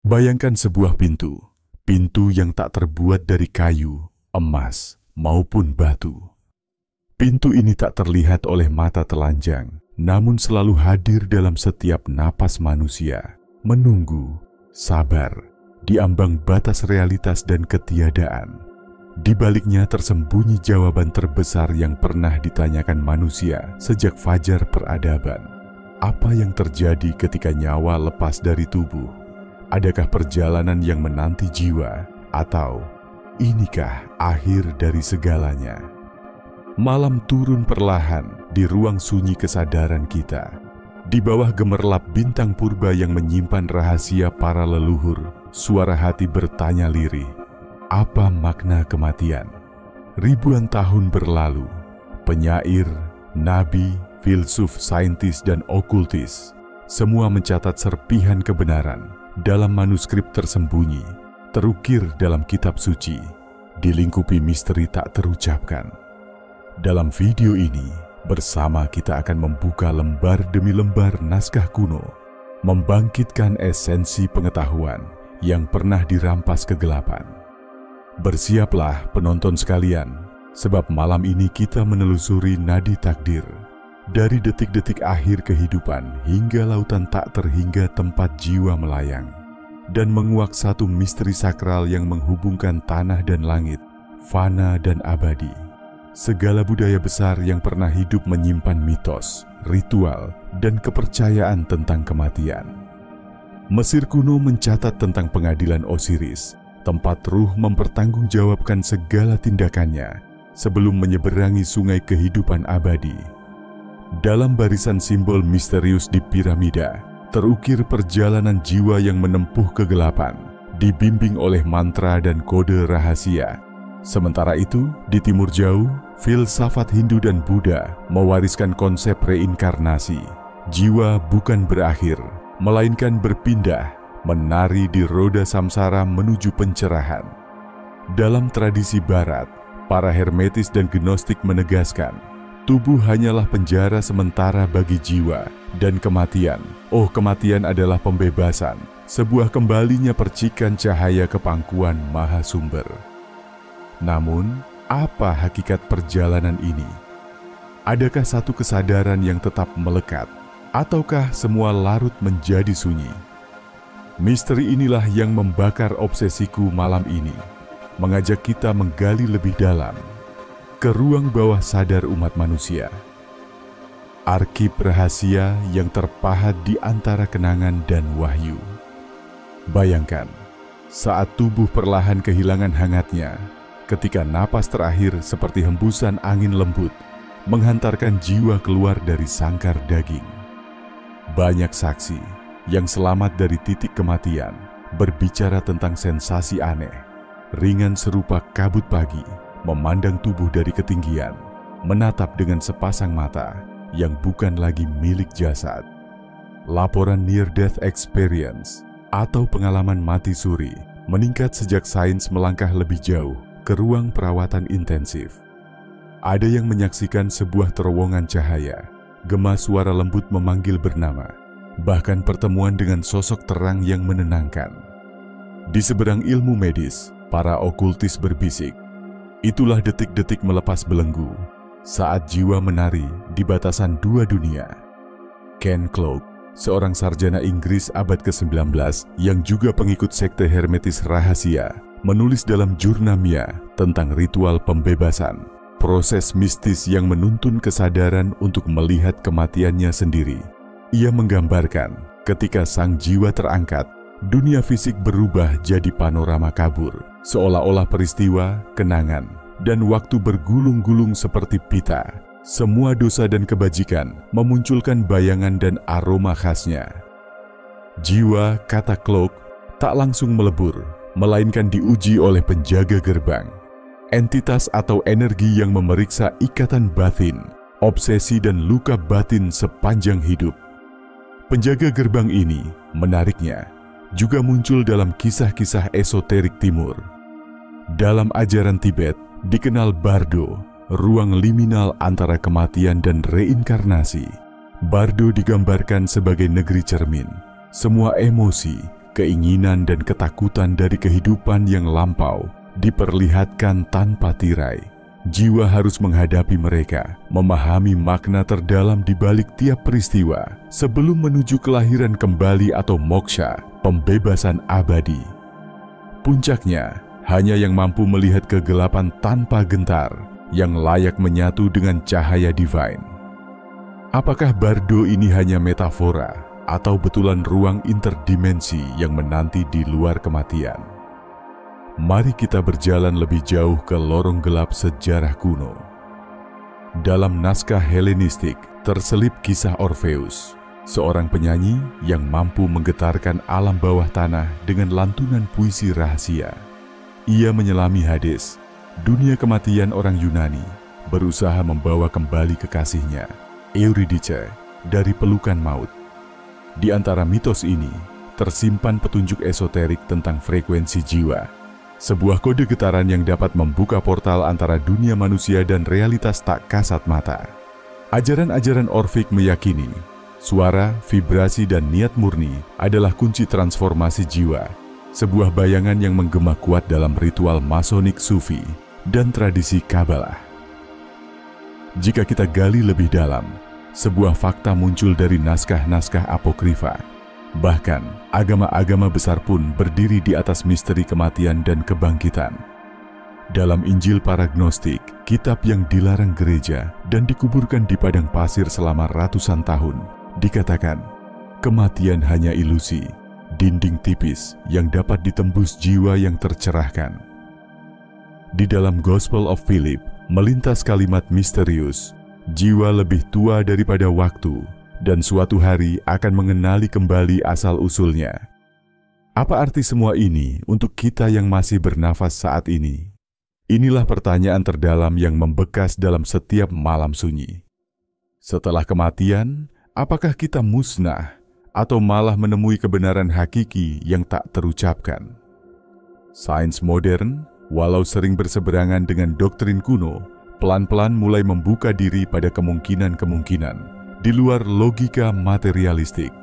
Bayangkan sebuah pintu yang tak terbuat dari kayu, emas, maupun batu. Pintu ini tak terlihat oleh mata telanjang, namun selalu hadir dalam setiap napas manusia, menunggu, sabar, di ambang batas realitas dan ketiadaan. Di baliknya tersembunyi jawaban terbesar yang pernah ditanyakan manusia sejak fajar peradaban. Apa yang terjadi ketika nyawa lepas dari tubuh? Adakah perjalanan yang menanti jiwa, atau inikah akhir dari segalanya? Malam turun perlahan di ruang sunyi kesadaran kita. Di bawah gemerlap bintang purba yang menyimpan rahasia para leluhur, suara hati bertanya lirih, apa makna kematian? Ribuan tahun berlalu, penyair, nabi, filsuf, saintis, dan okultis, semua mencatat serpihan kebenaran dalam manuskrip tersembunyi, terukir dalam kitab suci, dilingkupi misteri tak terucapkan. Dalam video ini, bersama kita akan membuka lembar demi lembar naskah kuno, membangkitkan esensi pengetahuan yang pernah dirampas kegelapan. Bersiaplah penonton sekalian, sebab malam ini kita menelusuri nadi takdir, dari detik-detik akhir kehidupan hingga lautan tak terhingga tempat jiwa melayang, dan menguak satu misteri sakral yang menghubungkan tanah dan langit, fana dan abadi. Segala budaya besar yang pernah hidup menyimpan mitos, ritual, dan kepercayaan tentang kematian. Mesir kuno mencatat tentang pengadilan Osiris, tempat ruh mempertanggungjawabkan segala tindakannya sebelum menyeberangi sungai kehidupan abadi. Dalam barisan simbol misterius di piramida, terukir perjalanan jiwa yang menempuh kegelapan, dibimbing oleh mantra dan kode rahasia. Sementara itu, di timur jauh, filsafat Hindu dan Buddha mewariskan konsep reinkarnasi. Jiwa bukan berakhir, melainkan berpindah, menari di roda samsara menuju pencerahan. Dalam tradisi Barat, para Hermetis dan Gnostik menegaskan, tubuh hanyalah penjara sementara bagi jiwa, dan kematian, kematian adalah pembebasan, sebuah kembalinya percikan cahaya kepangkuan Maha Sumber. Namun, apa hakikat perjalanan ini? Adakah satu kesadaran yang tetap melekat, ataukah semua larut menjadi sunyi? Misteri inilah yang membakar obsesiku malam ini, mengajak kita menggali lebih dalam ke ruang bawah sadar umat manusia. Arsip rahasia yang terpahat di antara kenangan dan wahyu. Bayangkan, saat tubuh perlahan kehilangan hangatnya, ketika napas terakhir seperti hembusan angin lembut menghantarkan jiwa keluar dari sangkar daging. Banyak saksi yang selamat dari titik kematian berbicara tentang sensasi aneh, ringan serupa kabut pagi, memandang tubuh dari ketinggian, menatap dengan sepasang mata yang bukan lagi milik jasad. Laporan near-death experience atau pengalaman mati suri meningkat sejak sains melangkah lebih jauh ke ruang perawatan intensif. Ada yang menyaksikan sebuah terowongan cahaya, gema suara lembut memanggil bernama, bahkan pertemuan dengan sosok terang yang menenangkan. Di seberang ilmu medis, para okultis berbisik, itulah detik-detik melepas belenggu, saat jiwa menari di batasan dua dunia. Ken Cloak, seorang sarjana Inggris abad ke-19 yang juga pengikut sekte Hermetis rahasia, menulis dalam Jurnamia tentang ritual pembebasan, proses mistis yang menuntun kesadaran untuk melihat kematiannya sendiri. Ia menggambarkan ketika sang jiwa terangkat, dunia fisik berubah jadi panorama kabur, seolah-olah peristiwa, kenangan, dan waktu bergulung-gulung seperti pita. Semua dosa dan kebajikan memunculkan bayangan dan aroma khasnya. Jiwa, kata Cloak, tak langsung melebur, melainkan diuji oleh penjaga gerbang, entitas atau energi yang memeriksa ikatan batin, obsesi dan luka batin sepanjang hidup. Penjaga gerbang ini, menariknya, juga muncul dalam kisah-kisah esoterik timur. Dalam ajaran Tibet, dikenal Bardo, ruang liminal antara kematian dan reinkarnasi. Bardo digambarkan sebagai negeri cermin. Semua emosi, keinginan dan ketakutan dari kehidupan yang lampau diperlihatkan tanpa tirai. Jiwa harus menghadapi mereka, memahami makna terdalam di balik tiap peristiwa sebelum menuju kelahiran kembali atau moksha, pembebasan abadi. Puncaknya, hanya yang mampu melihat kegelapan tanpa gentar, yang layak menyatu dengan cahaya divine. Apakah bardo ini hanya metafora atau betulan ruang interdimensi yang menanti di luar kematian? Mari kita berjalan lebih jauh ke lorong gelap sejarah kuno. Dalam naskah Helenistik terselip kisah Orpheus, seorang penyanyi yang mampu menggetarkan alam bawah tanah dengan lantunan puisi rahasia. Ia menyelami Hades, dunia kematian orang Yunani, berusaha membawa kembali kekasihnya, Eurydice, dari pelukan maut. Di antara mitos ini, tersimpan petunjuk esoterik tentang frekuensi jiwa, sebuah kode getaran yang dapat membuka portal antara dunia manusia dan realitas tak kasat mata. Ajaran-ajaran Orfik meyakini, suara, vibrasi, dan niat murni adalah kunci transformasi jiwa, sebuah bayangan yang menggema kuat dalam ritual masonik sufi dan tradisi Kabalah. Jika kita gali lebih dalam, sebuah fakta muncul dari naskah-naskah apokrifa. Bahkan, agama-agama besar pun berdiri di atas misteri kematian dan kebangkitan. Dalam Injil para Gnostik, kitab yang dilarang gereja dan dikuburkan di padang pasir selama ratusan tahun, dikatakan, kematian hanya ilusi, dinding tipis yang dapat ditembus jiwa yang tercerahkan. Di dalam Gospel of Philip, melintas kalimat misterius, jiwa lebih tua daripada waktu, dan suatu hari akan mengenali kembali asal-usulnya. Apa arti semua ini untuk kita yang masih bernafas saat ini? Inilah pertanyaan terdalam yang membekas dalam setiap malam sunyi. Setelah kematian, apakah kita musnah atau malah menemui kebenaran hakiki yang tak terucapkan? Sains modern, walau sering berseberangan dengan doktrin kuno, pelan-pelan mulai membuka diri pada kemungkinan-kemungkinan di luar logika materialistik.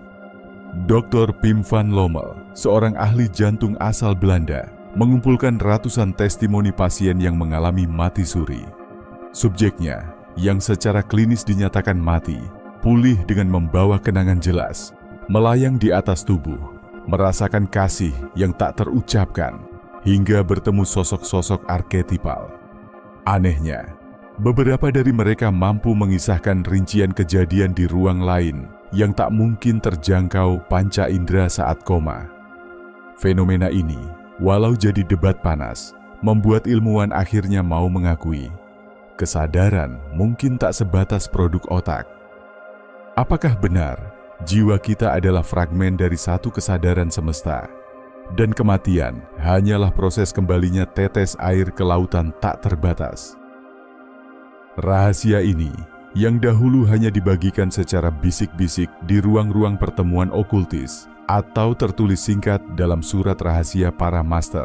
Dr. Pim van Lommel, seorang ahli jantung asal Belanda, mengumpulkan ratusan testimoni pasien yang mengalami mati suri. Subjeknya, yang secara klinis dinyatakan mati, pulih dengan membawa kenangan jelas, melayang di atas tubuh, merasakan kasih yang tak terucapkan, hingga bertemu sosok-sosok arketipal. Anehnya, beberapa dari mereka mampu mengisahkan rincian kejadian di ruang lain yang tak mungkin terjangkau panca indera saat koma. Fenomena ini, walau jadi debat panas, membuat ilmuwan akhirnya mau mengakui, kesadaran mungkin tak sebatas produk otak. Apakah benar jiwa kita adalah fragmen dari satu kesadaran semesta, dan kematian hanyalah proses kembalinya tetes air ke lautan tak terbatas? Rahasia ini, yang dahulu hanya dibagikan secara bisik-bisik di ruang-ruang pertemuan okultis atau tertulis singkat dalam surat rahasia para master,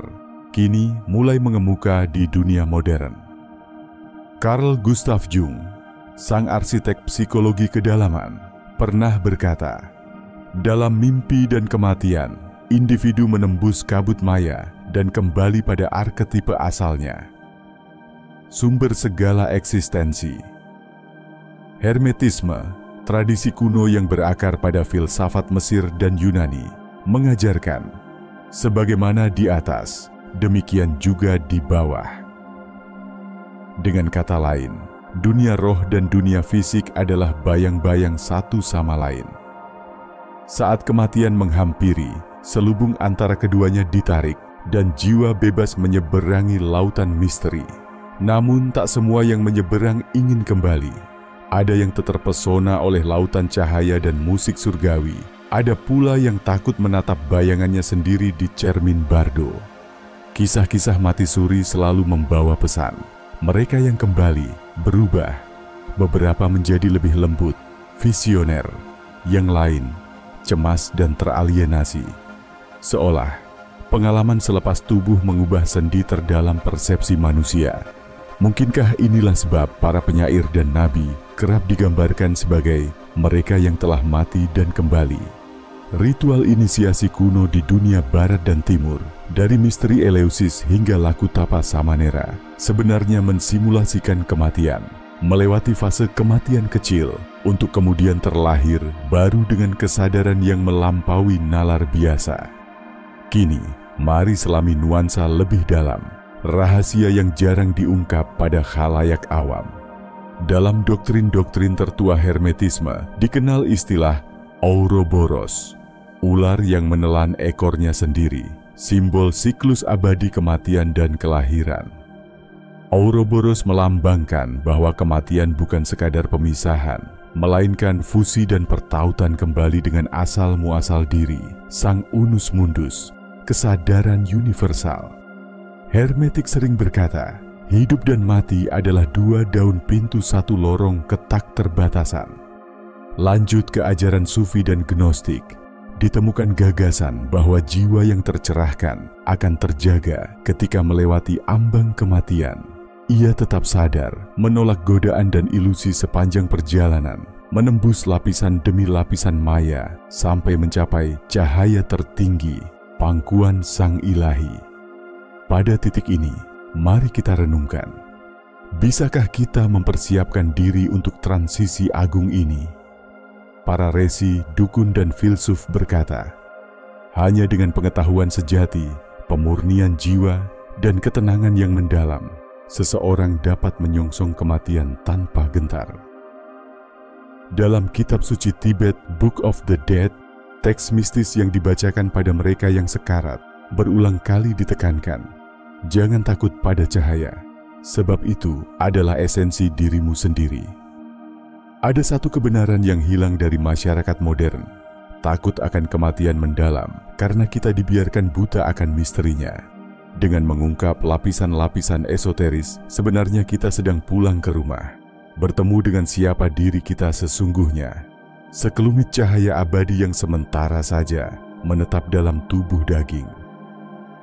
kini mulai mengemuka di dunia modern. Carl Gustav Jung, sang arsitek psikologi kedalaman, pernah berkata, dalam mimpi dan kematian, individu menembus kabut maya dan kembali pada arketipe asalnya. Sumber segala eksistensi. Hermetisme, tradisi kuno yang berakar pada filsafat Mesir dan Yunani, mengajarkan, sebagaimana di atas, demikian juga di bawah. Dengan kata lain, dunia roh dan dunia fisik adalah bayang-bayang satu sama lain. Saat kematian menghampiri, selubung antara keduanya ditarik, dan jiwa bebas menyeberangi lautan misteri. Namun tak semua yang menyeberang ingin kembali. Ada yang terpesona oleh lautan cahaya dan musik surgawi. Ada pula yang takut menatap bayangannya sendiri di cermin bardo. Kisah-kisah mati suri selalu membawa pesan. Mereka yang kembali berubah. Beberapa menjadi lebih lembut, visioner. Yang lain, cemas dan teralienasi. Seolah pengalaman selepas tubuh mengubah sendi terdalam persepsi manusia. Mungkinkah inilah sebab para penyair dan nabi kerap digambarkan sebagai mereka yang telah mati dan kembali? Ritual inisiasi kuno di dunia barat dan timur, dari misteri Eleusis hingga Lakutapa Samanera, sebenarnya mensimulasikan kematian, melewati fase kematian kecil, untuk kemudian terlahir baru dengan kesadaran yang melampaui nalar biasa. Kini, mari selami nuansa lebih dalam, rahasia yang jarang diungkap pada khalayak awam. Dalam doktrin-doktrin tertua Hermetisme dikenal istilah Ouroboros, ular yang menelan ekornya sendiri, simbol siklus abadi kematian dan kelahiran. Ouroboros melambangkan bahwa kematian bukan sekadar pemisahan, melainkan fusi dan pertautan kembali dengan asal-muasal diri, sang unus mundus, kesadaran universal. Hermetik sering berkata, hidup dan mati adalah dua daun pintu satu lorong ketak terbatasan. Lanjut ke ajaran Sufi dan Gnostik, ditemukan gagasan bahwa jiwa yang tercerahkan akan terjaga ketika melewati ambang kematian. Ia tetap sadar, menolak godaan dan ilusi sepanjang perjalanan, menembus lapisan demi lapisan maya sampai mencapai cahaya tertinggi, pangkuan Sang Ilahi. Pada titik ini, mari kita renungkan. Bisakah kita mempersiapkan diri untuk transisi agung ini? Para resi, dukun, dan filsuf berkata, hanya dengan pengetahuan sejati, pemurnian jiwa, dan ketenangan yang mendalam, seseorang dapat menyongsong kematian tanpa gentar. Dalam kitab suci Tibet, Book of the Dead, teks mistis yang dibacakan pada mereka yang sekarat berulang kali ditekankan, jangan takut pada cahaya, sebab itu adalah esensi dirimu sendiri. Ada satu kebenaran yang hilang dari masyarakat modern, takut akan kematian mendalam karena kita dibiarkan buta akan misterinya. Dengan mengungkap lapisan-lapisan esoteris, sebenarnya kita sedang pulang ke rumah, bertemu dengan siapa diri kita sesungguhnya. Sekelumit cahaya abadi yang sementara saja menetap dalam tubuh daging.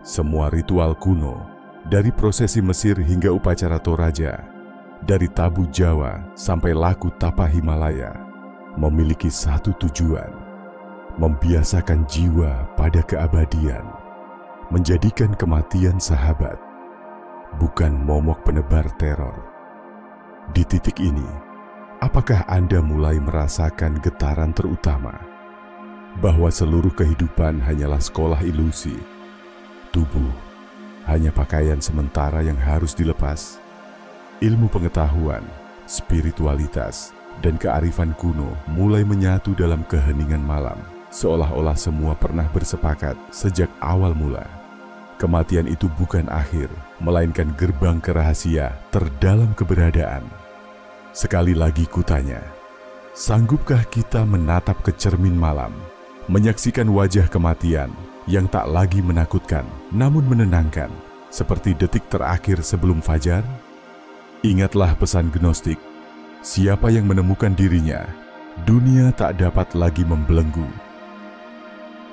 Semua ritual kuno, dari prosesi Mesir hingga upacara Toraja, dari tabu Jawa sampai Lakutapa Himalaya, memiliki satu tujuan: membiasakan jiwa pada keabadian, menjadikan kematian sahabat, bukan momok penebar teror. Di titik ini, apakah Anda mulai merasakan getaran terutama bahwa seluruh kehidupan hanyalah sekolah ilusi? Tubuh hanya pakaian sementara yang harus dilepas. Ilmu pengetahuan, spiritualitas, dan kearifan kuno mulai menyatu dalam keheningan malam, seolah-olah semua pernah bersepakat sejak awal mula. Kematian itu bukan akhir, melainkan gerbang ke rahasia terdalam keberadaan. Sekali lagi kutanya, sanggupkah kita menatap ke cermin malam, menyaksikan wajah kematian yang tak lagi menakutkan, namun menenangkan, seperti detik terakhir sebelum fajar? Ingatlah pesan Gnostik, siapa yang menemukan dirinya, dunia tak dapat lagi membelenggu.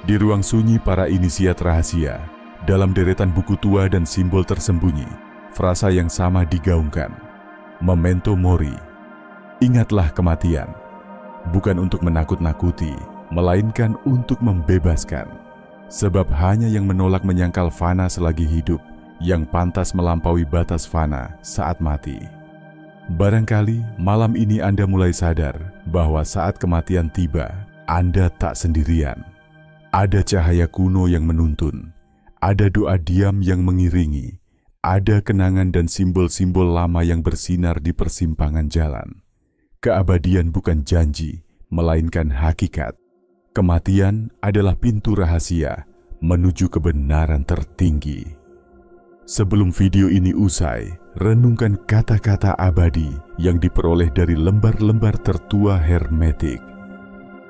Di ruang sunyi para inisiat rahasia, dalam deretan buku tua dan simbol tersembunyi, frasa yang sama digaungkan, memento mori. Ingatlah kematian, bukan untuk menakut-nakuti, melainkan untuk membebaskan. Sebab hanya yang menolak menyangkal fana selagi hidup, yang pantas melampaui batas fana saat mati. Barangkali malam ini Anda mulai sadar bahwa saat kematian tiba, Anda tak sendirian. Ada cahaya kuno yang menuntun, ada doa diam yang mengiringi, ada kenangan dan simbol-simbol lama yang bersinar di persimpangan jalan. Keabadian bukan janji, melainkan hakikat. Kematian adalah pintu rahasia menuju kebenaran tertinggi. Sebelum video ini usai, renungkan kata-kata abadi yang diperoleh dari lembar-lembar tertua hermetik.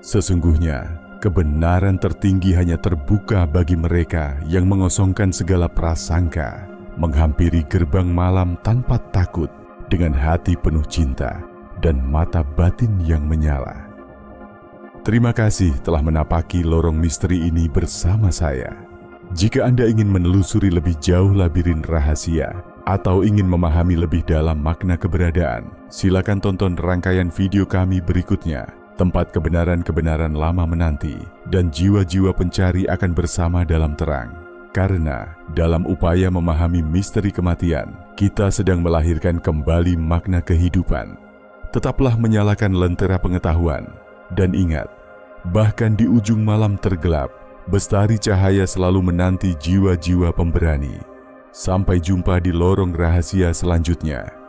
Sesungguhnya, kebenaran tertinggi hanya terbuka bagi mereka yang mengosongkan segala prasangka, menghampiri gerbang malam tanpa takut, dengan hati penuh cinta dan mata batin yang menyala. Terima kasih telah menapaki lorong misteri ini bersama saya. Jika Anda ingin menelusuri lebih jauh labirin rahasia atau ingin memahami lebih dalam makna keberadaan, silakan tonton rangkaian video kami berikutnya. tempat kebenaran-kebenaran lama menanti, dan jiwa-jiwa pencari akan bersama dalam terang. Karena dalam upaya memahami misteri kematian, kita sedang melahirkan kembali makna kehidupan. Tetaplah menyalakan lentera pengetahuan, dan ingat, bahkan di ujung malam tergelap, bestari cahaya selalu menanti jiwa-jiwa pemberani. Sampai jumpa di lorong rahasia selanjutnya.